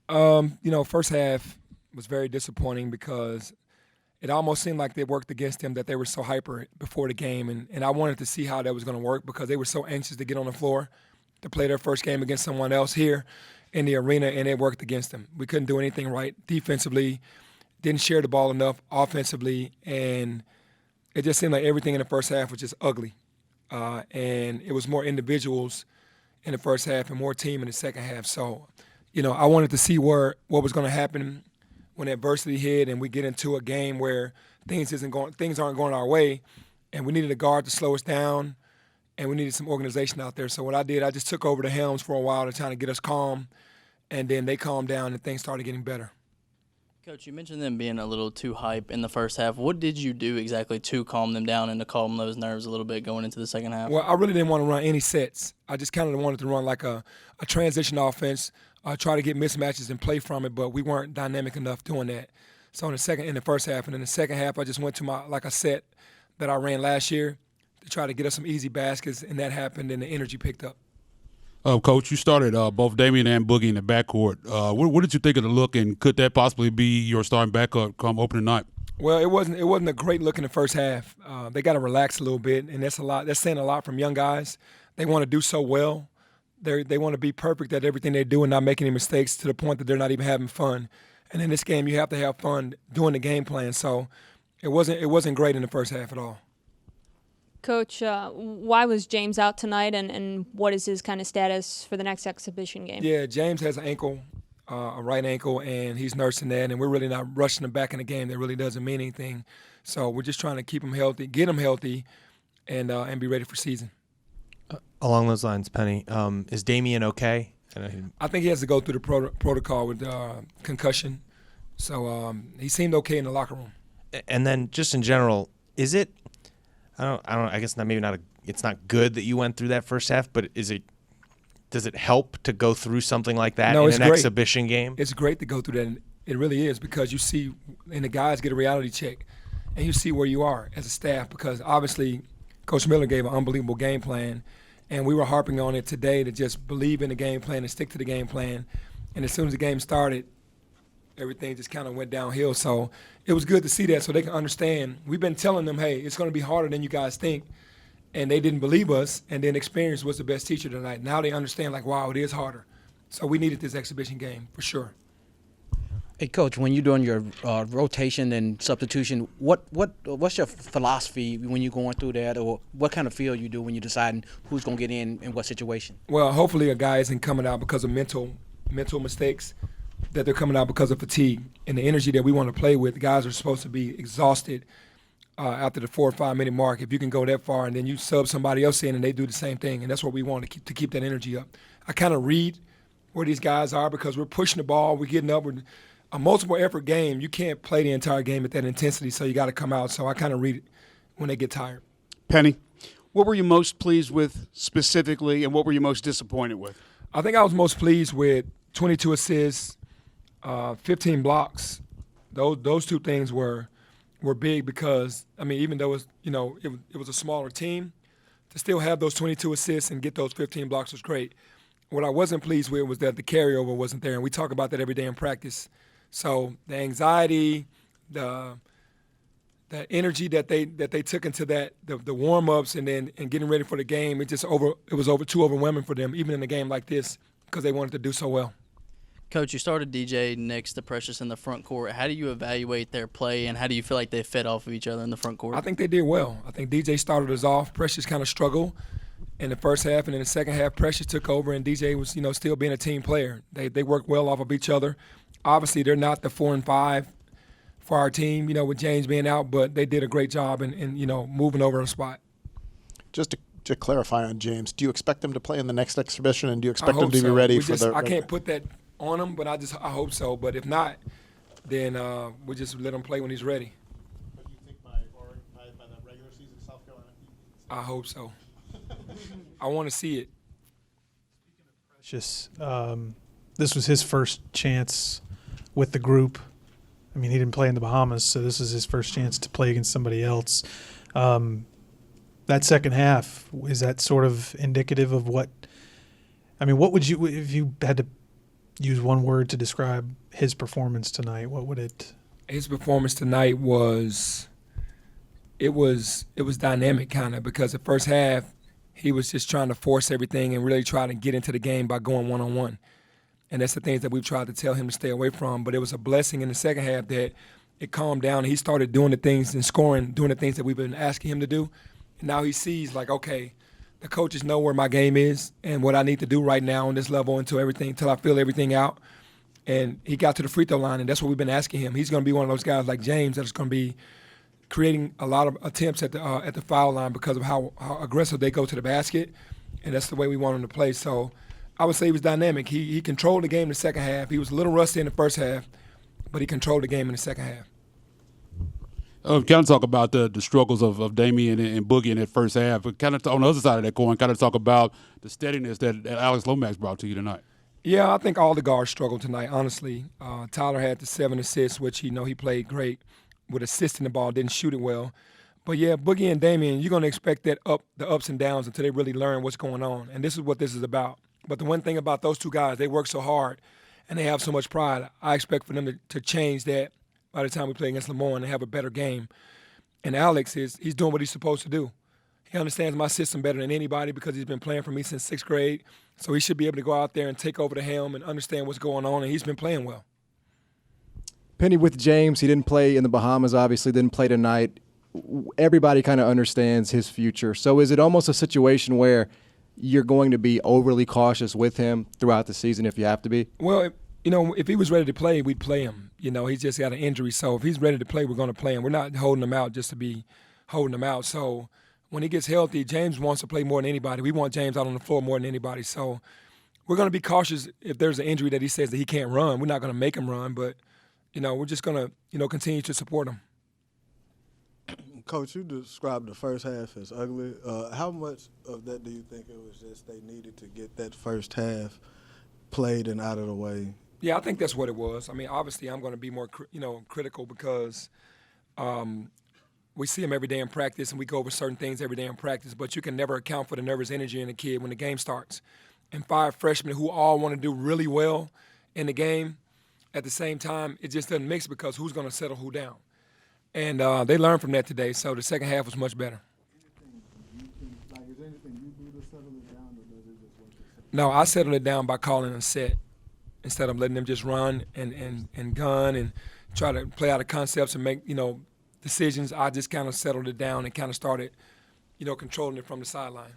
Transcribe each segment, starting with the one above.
First half was very disappointing because it almost seemed like they worked against them, that they were so hyper before the game. And I wanted to see how that was going to work because they were so anxious to get on the floor to play their first game against someone else here in the arena, and it worked against them. We couldn't do anything right defensively, didn't share the ball enough offensively, and it just seemed like everything in the first half was just ugly. And it was more individuals in the first half and more team in the second half. So, I wanted to see what was going to happen when adversity hit and we get into a game where things aren't going our way, and we needed a guard to slow us down, and we needed some organization out there. So what I did, I just took over the helms for a while to try to get us calm, and then they calmed down and things started getting better. Coach, you mentioned them being a little too hype in the first half. What did you do exactly to calm them down and to calm those nerves a little bit going into the second half? Well, I really didn't want to run any sets. I just kind of wanted to run like a transition offense, try to get mismatches and play from it, but we weren't dynamic enough doing that. So in the first half, and in the second half, I just went to a set that I ran last year to try to get us some easy baskets, and that happened, and the energy picked up. Coach, you started both Damian and Boogie in the backcourt. What did you think of the look, and could that possibly be your starting backup come opening night? Well, it wasn't a great look in the first half. They got to relax a little bit, and that's a lot. That's saying a lot from young guys. They want to do so well. They want to be perfect at everything they do and not make any mistakes to the point that they're not even having fun. And in this game, you have to have fun doing the game plan. So it wasn't great in the first half at all. Coach, why was James out tonight, and what is his kind of status for the next exhibition game? Yeah, James has an ankle, a right ankle, and he's nursing that, and we're really not rushing him back in the game. That really doesn't mean anything. So we're just trying to keep him healthy, get him healthy, and be ready for season. Along those lines, Penny, is Damian okay? I think he has to go through the protocol with concussion. So he seemed okay in the locker room. And then just in general, is it? I don't. I guess maybe not. It's not good that you went through that first half, but does it help to go through something like that in an exhibition game? It's great to go through that. And it really is, because you see, and the guys get a reality check, and you see where you are as a staff. Because obviously, Coach Miller gave an unbelievable game plan, and we were harping on it today to just believe in the game plan and stick to the game plan. And as soon as the game started, everything just kind of went downhill. So it was good to see that so they can understand. We've been telling them, hey, it's going to be harder than you guys think, and they didn't believe us, and then experience was the best teacher tonight. Now they understand, like, wow, it is harder. So we needed this exhibition game for sure. Hey, Coach, when you're doing your rotation and substitution, what's your philosophy when you're going through that, or what kind of feel you do when you're deciding who's going to get in what situation? Well, hopefully a guy isn't coming out because of mental mistakes, that they're coming out because of fatigue and the energy that we want to play with. The guys are supposed to be exhausted after the 4 or 5 minute mark. If you can go that far and then you sub somebody else in and they do the same thing, and that's what we want to keep that energy up. I kind of read where these guys are because we're pushing the ball, we're getting up. We're a multiple effort game. You can't play the entire game at that intensity, so you got to come out. So I kind of read it when they get tired. Penny, what were you most pleased with specifically, and what were you most disappointed with? I think I was most pleased with 22 assists, 15 blocks. Those two things were big because, I mean, even though it was a smaller team, to still have those 22 assists and get those 15 blocks was great. What I wasn't pleased with was that the carryover wasn't there, and we talk about that every day in practice. So the anxiety, the energy that they took into that, the warm-ups and getting ready for the game, it was too overwhelming for them, even in a game like this, because they wanted to do so well. Coach, you started DJ next to Precious in the front court. How do you evaluate their play, and how do you feel like they fed off of each other in the front court? I think they did well. I think DJ started us off. Precious kind of struggled in the first half, and in the second half, Precious took over, and DJ was, still being a team player. They worked well off of each other. Obviously, they're not the 4 and 5 for our team, with James being out, but they did a great job in moving over a spot. Just to clarify on James, do you expect them to play in the next exhibition, and do you expect them to be ready for the? I can't put that on him, but I hope so. But if not, then we'll just let him play when he's ready. But you think by the regular season, South Carolina? I hope so. I want to see it. Precious, this was his first chance with the group. I mean, he didn't play in the Bahamas, so this is his first chance to play against somebody else. That second half, is that sort of indicative of what – I mean, what would you – if you had to use one word to describe his performance tonight, what would it? His performance tonight was dynamic kind of, because the first half he was just trying to force everything and really try to get into the game by going one-on-one. And that's the things that we've tried to tell him to stay away from. But it was a blessing in the second half that it calmed down. He started doing the things and scoring, doing the things that we've been asking him to do. And now he sees, like, okay, the coaches know where my game is and what I need to do right now on this level until I feel everything out. And he got to the free throw line, and that's what we've been asking him. He's going to be one of those guys like James that's going to be creating a lot of attempts at the foul line because of how aggressive they go to the basket, and that's the way we want him to play. So I would say he was dynamic. He controlled the game in the second half. He was a little rusty in the first half, but he controlled the game in the second half. Kind of talk about the struggles of Damian and Boogie in that first half. But kind of on the other side of that coin, kind of talk about the steadiness that Alex Lomax brought to you tonight. Yeah, I think all the guards struggled tonight, honestly. Tyler had the 7 assists, which he played great with assisting the ball, didn't shoot it well. But, yeah, Boogie and Damian, you're going to expect the ups and downs until they really learn what's going on. And this is what this is about. But the one thing about those two guys, they work so hard and they have so much pride. I expect for them to change that by the time we play against Lemoyne and have a better game. And Alex, he's doing what he's supposed to do. He understands my system better than anybody because he's been playing for me since 6th grade. So he should be able to go out there and take over the helm and understand what's going on, and he's been playing well. Penny, with James, he didn't play in the Bahamas, obviously, didn't play tonight. Everybody kind of understands his future. So is it almost a situation where you're going to be overly cautious with him throughout the season if you have to be? Well, if he was ready to play, we'd play him. He's just got an injury. So if he's ready to play, we're going to play him. We're not holding him out just to be holding him out. So when he gets healthy, James wants to play more than anybody. We want James out on the floor more than anybody. So we're going to be cautious if there's an injury that he says that he can't run. We're not going to make him run, but we're just going to, continue to support him. Coach, you described the first half as ugly. How much of that do you think it was just they needed to get that first half played and out of the way? Yeah, I think that's what it was. I mean, obviously I'm going to be more, critical because we see him every day in practice and we go over certain things every day in practice, but you can never account for the nervous energy in a kid when the game starts. And 5 freshmen who all want to do really well in the game, at the same time, it just doesn't mix because who's going to settle who down. And they learned from that today, so the second half was much better. No, I settled it down by calling a set instead of letting them just run and gun and try to play out of concepts and make, decisions. I just kind of settled it down and kind of started, controlling it from the sideline.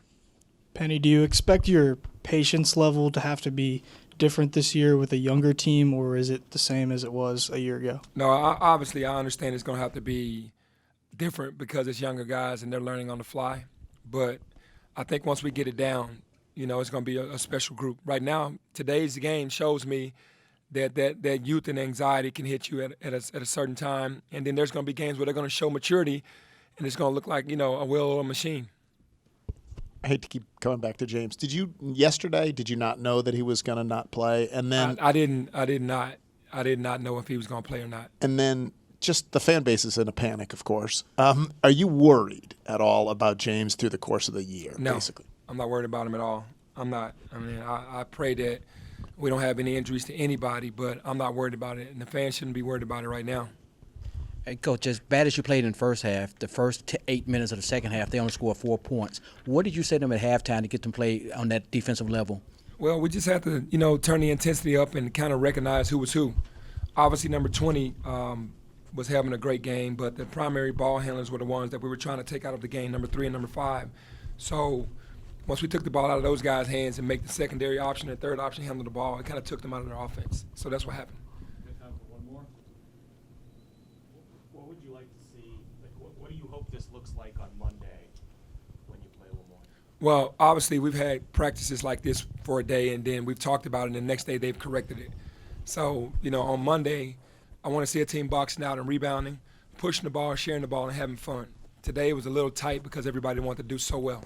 Penny, do you expect your patience level to have to be different this year with a younger team, or is it the same as it was a year ago? No, obviously I understand it's going to have to be different because it's younger guys and they're learning on the fly. But I think once we get it down, it's going to be a special group. Right now, today's game shows me that youth and anxiety can hit you at a certain time. And then there's going to be games where they're going to show maturity and it's going to look like, a well-oiled machine. I hate to keep coming back to James. Did you not know that he was going to not play? And then I did not know if he was going to play or not. And then just the fan base is in a panic, of course. Are you worried at all about James through the course of the year? No, basically? I'm not worried about him at all. I'm not. I mean, I pray that we don't have any injuries to anybody, but I'm not worried about it, and the fans shouldn't be worried about it right now. Hey, Coach, as bad as you played in the first half, the first 8 minutes of the second half, they only scored 4 points. What did you say to them at halftime to get them play on that defensive level? Well, we just have to, turn the intensity up and kind of recognize who was who. Obviously, number 20 was having a great game, but the primary ball handlers were the ones that we were trying to take out of the game, number 3 and number 5. So once we took the ball out of those guys' hands and make the secondary option and third option handle the ball, it kind of took them out of their offense. So that's what happened. What do you hope this looks like on Monday when you play Lemoyne? Well, obviously we've had practices like this for a day, and then we've talked about it, and the next day they've corrected it. So, on Monday, I want to see a team boxing out and rebounding, pushing the ball, sharing the ball, and having fun. Today it was a little tight because everybody wanted to do so well.